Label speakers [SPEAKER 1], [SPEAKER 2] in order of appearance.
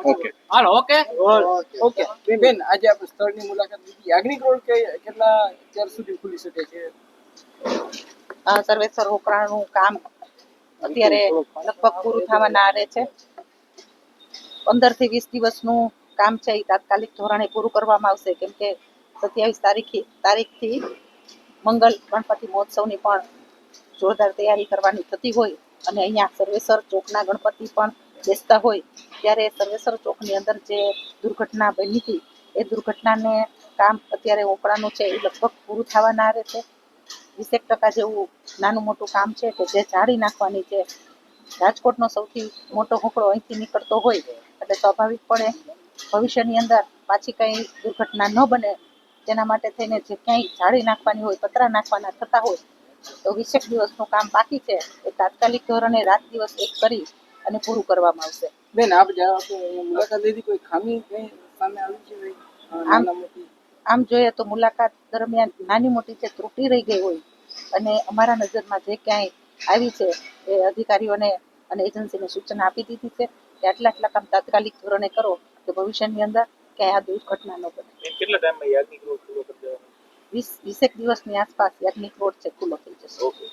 [SPEAKER 1] okay hello okay okay બેન આજે આપણે સ્થળની મુલાકાત લીધી યાજ્ઞિક રોડ કેટલા ચાર સુધી ખુલી શકે છે
[SPEAKER 2] સર્વેસર રોકડાનું કામ અત્યારે લગભગ પૂરું થવાના આરે છે 15 થી 20 દિવસનું કામ છે એ તાત્કાલિક ધોરણે પૂરું કરવામાં આવશે કેમ કે 27 તારીખથી મંગલ ગણપતિ મહોત્સવની પણ જોરદાર તૈયારી કરવાની થતી હોય અને અહીંયા સર્વેસર ચોકના ગણપતિ પણ બેસતા હોય ત્યારે સર્વેસર ચોકની અંદર જે દુર્ઘટના બની હતી એ દુર્ઘટનાને કામ અત્યારે ઓપરાનું છે એ લગભગ પૂરું થવાના આરે છે 20% જેવું નાનું મોટું કામ છે કે જે જાળી નાખવાની છે રાજકોટનો સૌથી મોટો હોકળો અહીંથી નીકળતો હોય એટલે સ્વાભાવિકપણે ભવિષ્યની અંદર પાછી કંઈ દુર્ઘટના ન બને તેના માટે થઈને જે ક્યાંય જાળી નાખવાની હોય પતરા નાખવાના થતા હોય તો 20 દિવસનું કામ બાકી છે એ તાત્કાલિક ધોરણે રાત દિવસ એક કરી અને પૂરું કરવામાં આવશે
[SPEAKER 1] બેન આપ મુલાકાત લીધી કોઈ ખામી કઈ સામે આવી છે નાના મોટી
[SPEAKER 2] આમ જોઈએ તો મુલાકાત દરમિયાન નાની મોટી જે ત્રુટિ રહી ગઈ હોય અને અમારા નજરમાં જે ક્યાંય આવી છે એ અધિકારીઓને અને એજન્સીને સૂચના આપી દીધી છે કે આટલા કામ તાત્કાલિક ધોરણે કરો તો ભવિષ્યની અંદર ક્યાંય આ દુર્ઘટના ન બને
[SPEAKER 3] કેટલા ટાઈમમાં યાજ્ઞિક રોડ ખુલ્લો કરી દેવાનો
[SPEAKER 2] 20 દિવસની આસપાસ યાજ્ઞિક રોડ છે ખુલ્લો થઈ જશે
[SPEAKER 3] ઓકે